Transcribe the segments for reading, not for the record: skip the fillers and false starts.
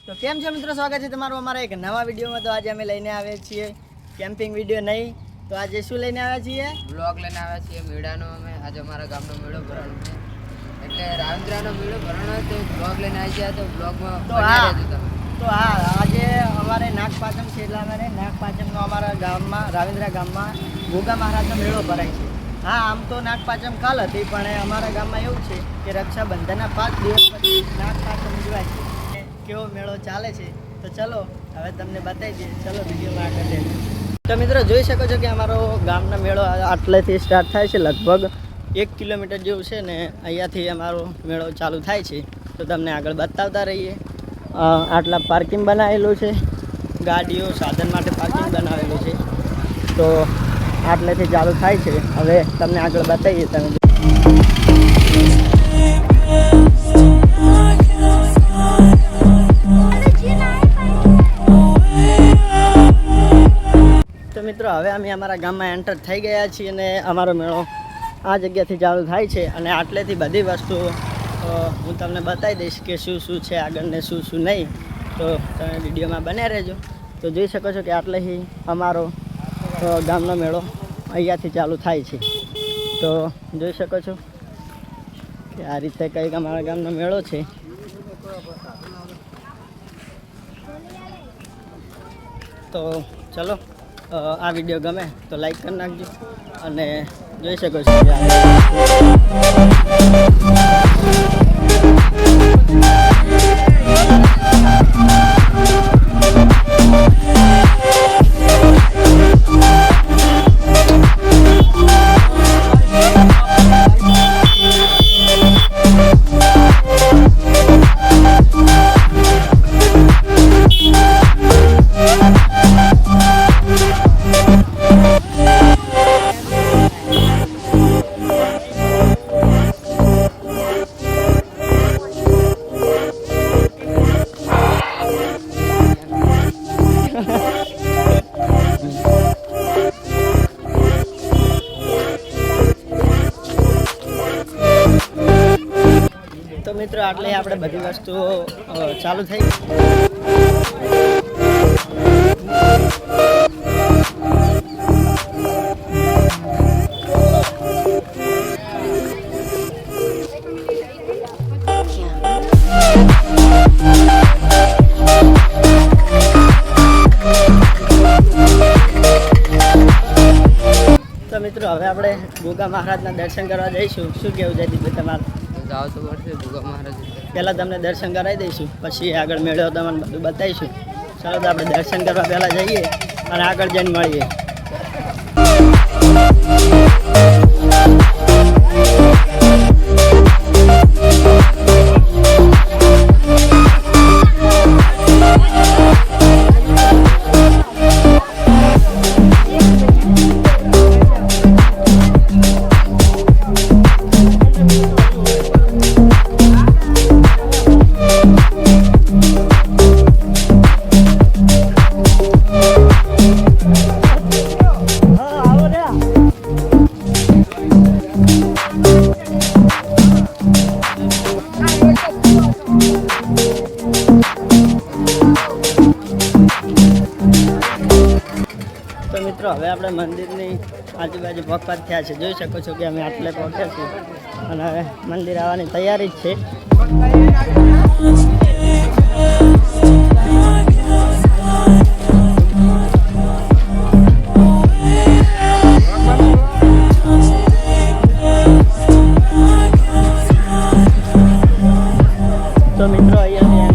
તો કેમ છે મિત્રો, સ્વાગત છે તમારું અમારા એક નવા વિડીયોમાં। તો આજે અમે લઈને આવ્યા છીએ કેમ્પિંગ વિડીયો નહીં, તો આજે શું લઈને આવ્યા છીએ? બ્લોગ લઈને આવ્યા છીએ મેળાનો। અમે આજે અમારા ગામનો મેળો ભરવાનો છે, એટલે રાવંદ્રાનો મેળો ભરવાનો તો બ્લોગ લઈને આવી ગયા, તો બ્લોગમાં તો હા આજે અમારે નાગપાંચમ છે, એટલે અમારે નાગપાંચમનો અમારા ગામમાં રાવેન્દ્રા ગામમાં ગોગા મહારાજનો મેળો ભરાય છે। હા, આમ તો નાગપાંચમ કાલ હતી, પણ અમારા ગામમાં એવું છે કે રક્ષાબંધનના 5 દિવસ પછી નાગપાંચમ ઉજવાય છે। કેવો મેળો ચાલે છે તો ચલો હવે તમને બતાવી દઈએ, ચલો વિડીયોમાં આગળ જઈએ। તો મિત્રો જોઈ શકો છો કે અમારો ગામનો મેળો આટલેથી સ્ટાર્ટ થાય છે, લગભગ 1 કિલોમીટર જેવું છે ને અહીંયાથી અમારો મેળો ચાલુ થાય છે। તો તમને આગળ બતાવતા રહીએ। આટલા પાર્કિંગ બનાવેલું છે, ગાડીઓ સાધન માટે પાર્કિંગ બનાવેલું છે। તો આટલેથી ચાલુ થાય છે, હવે તમને આગળ બતાવીએ। તમે તો મિત્રો હવે અમે અમારા ગામમાં એન્ટર થઈ ગયા છીએ અને અમારો મેળો આ જગ્યાથી ચાલુ થાય છે, અને આટલેથી બધી વસ્તુઓ હું તમને બતાવી દઈશ કે શું શું છે આગળ ને શું શું નહીં। તો તમે વિડીયોમાં બને રહેજો। તો જોઈ શકો છો કે આટલેથી અમારો ગામનો મેળો અહીંયાથી ચાલુ થાય છે। તો જોઈ શકો છો કે આ રીતે કંઈક અમારા ગામનો મેળો છે। તો ચલો આ વિડીયો ગમે તો લાઈક કરી નાખજો, અને જોઈ શકો છો તો મિત્રો આટલે આપણે બધી વસ્તુઓ ચાલુ થઈ ગઈ। તો મિત્રો હવે આપણે ગોગા મહારાજના દર્શન કરવા જઈશું। શું કેવું છે દીદી તમારું? જાવ તો પડશે ગોગા મહારાજ। પહેલાં તમને દર્શન કરાવી દઈશું, પછી આગળ મેળો તમને બધું બતાવીશું। ચાલો તો આપણે દર્શન કરવા પહેલાં જઈએ અને આગળ જઈને મળીએ। તો મિત્રો હવે આપણે મંદિરની આજુબાજુ પગપાત થયા છે, જોઈ શકો છો કે અમે આટલે પહોંચ્યા છીએ અને હવે મંદિર આવવાની તૈયારી જ છે। તો મિત્રો અહીંયા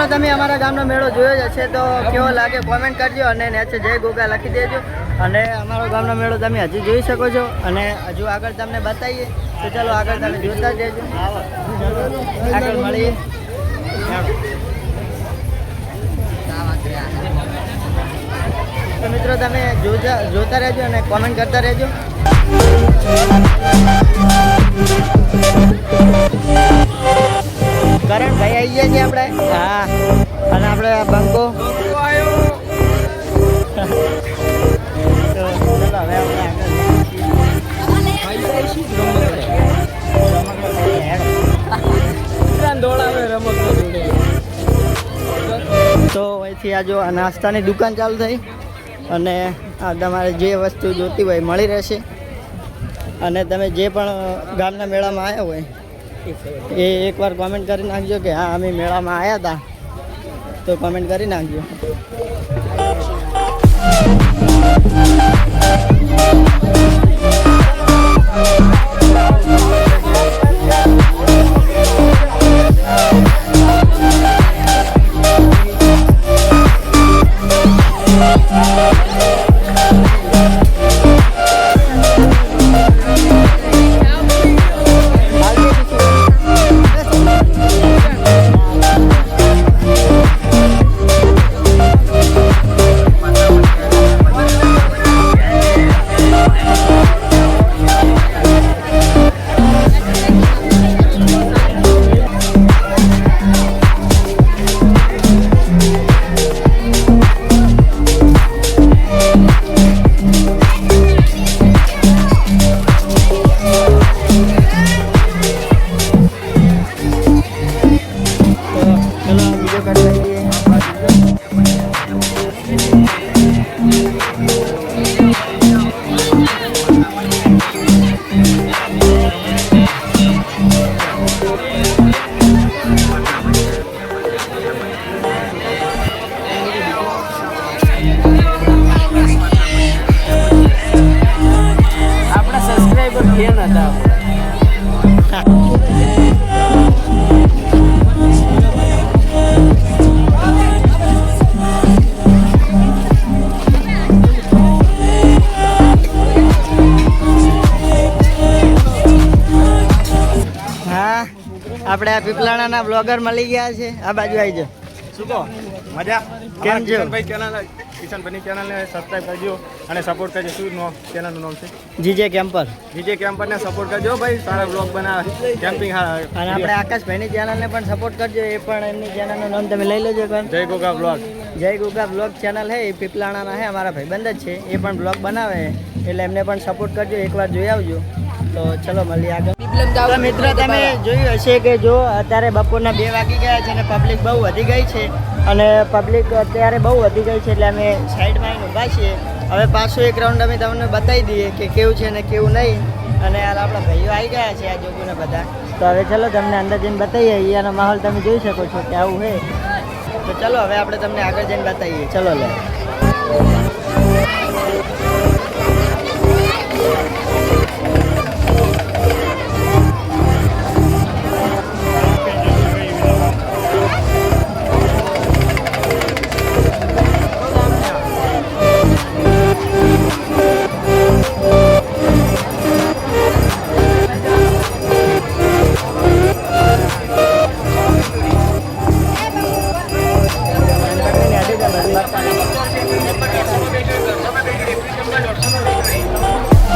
તમે અમારા ગામનો મેળો જોયો જ હશે તો કેવો લાગે કોમેન્ટ કરજો અને નીચે જય ગોગા લખી દેજો. અને અમારો ગામનો મેળો તમે હજી જોઈ શકો છો અને હજુ આગળ તમને બતાવીએ તો ચાલો આગળ તમે જોતા જ રહેજો. આગળ મળીએ. તો મિત્રો તમે જોતા રહેજો અને કોમેન્ટ કરતા રહેજો. કરણ ભાઈ આવી ગયા છે આપણે. હા અને આપણે બંકો તો ચલો હવે આપણે તો અહીંથી આ જો આ નાસ્તાની દુકાન ચાલુ થઈ અને આ તમારે જે વસ્તુ જોતી હોય મળી રહેશે. અને તમે જે પણ ગામના મેળામાં આવ્યા હોય એ એકવાર કોમેન્ટ કરી નાખજો કે હા અમે મેળામાં આવ્યા હતા, તો કોમેન્ટ કરી નાખજો. આપણે આ પીપલાણાના બ્લોગર મળી ગયા છે. આ બાજુ આવી જાઓ. શું કહો? મજા? કેમ છો? કિશનભાઈ ચેનલ, કિશનભાઈની ચેનલને સબસ્ક્રાઈબ કરજો અને સપોર્ટ કરજો. શું ચેનલનું નામ છે? GJ camper. જીજે કેમ્પરને સપોર્ટ કરજો ભાઈ, સારા બ્લોગ બનાવે, કેમ્પિંગ અને આપણે આકાશભાઈની ચેનલને પણ સપોર્ટ કરજો. એ પણ એમની ચેનલનું નામ તમે લઈ લેજો. જય ગોગા બ્લોગ. જય ગોગા બ્લોગ ચેનલ છે એ પીપલાણાના છે, અમારા ભાઈબંધ જ છે. એ પણ બ્લોગ બનાવે એટલે એમને પણ સપોર્ટ કરજો, એકવાર જોઈ આવજો. તો ચલો મળીએ આગળ. તો મિત્રો તમે જોયું હશે કે જો અત્યારે બપોરના 2 વાગી ગયા છે અને પબ્લિક બહુ વધી ગઈ છે. અને પબ્લિક અત્યારે બહુ વધી ગઈ છે એટલે અમે સાઈડમાં આવીને ઊભા છીએ. હવે પાછું એક રાઉન્ડ અમે તમને બતાવી દઈએ કે કેવું છે ને કેવું નહીં. અને યાર આપણા ભાઈઓ આવી ગયા છે આ જોગુને બધા. તો હવે ચલો તમને અંદર જઈને બતાવીએ. અહીંયાનો માહોલ તમે જોઈ શકો છો કે આવું છે. તો ચલો હવે આપણે તમને આગળ જઈને બતાવીએ. ચલો લે.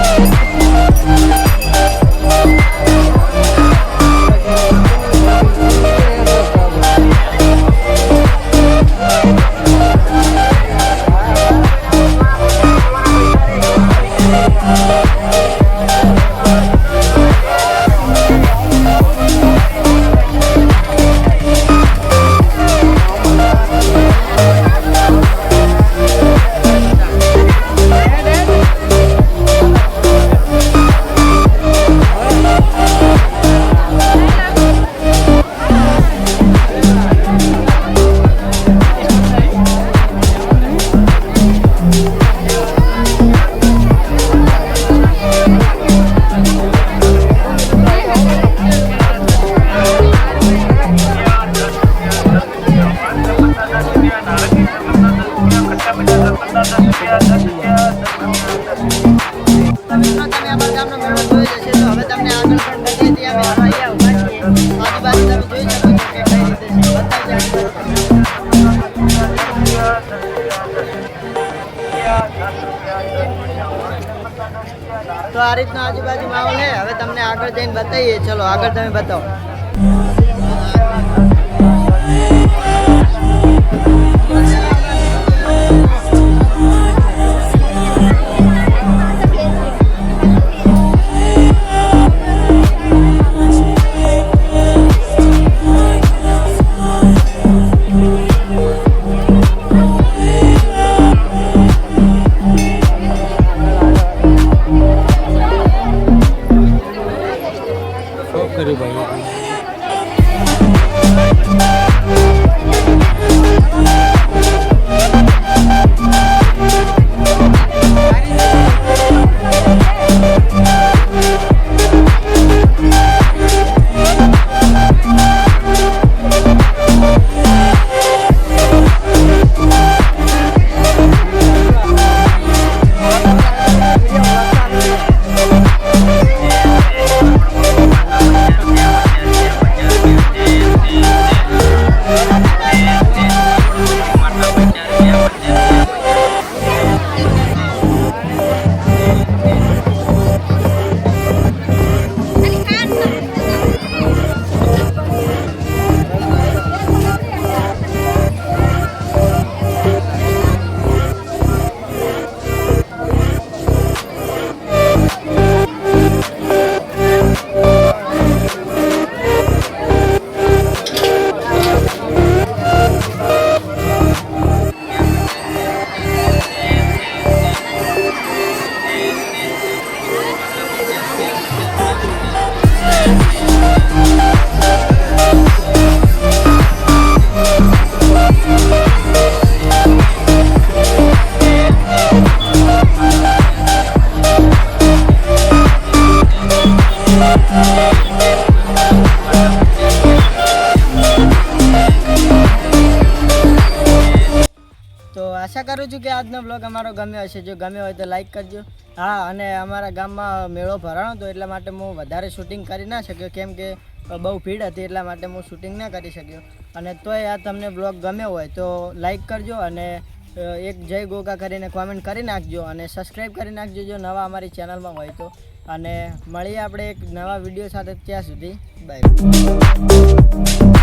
Thank you. આ રીતનો આજુબાજુ માહોલ છે. હવે તમને આગળ જઈને બતાવીએ. ચલો આગળ તમે બતાવો. તો આશા કરું છું કે આજનો બ્લોગ અમારો ગમ્યો હશે. જો ગમ્યો હોય તો લાઈક કરજો. હા, અને અમારા ગામમાં મેળો ભરાણો હતો એટલા માટે હું વધારે શૂટિંગ કરી ના શક્યો, કેમ કે બહુ ભીડ હતી એટલા માટે હું શૂટિંગ ના કરી શક્યો. અને તોય આ તમને બ્લોગ ગમ્યો હોય તો લાઈક કરજો અને એક જય ગોગા કરીને કોમેન્ટ કરી નાખજો અને સબસ્ક્રાઈબ કરી નાખજો જો નવા અમારી ચેનલમાં હોય તો. અને મળીએ આપણે એક નવા વિડીયો સાથે. ત્યાં સુધી બાય.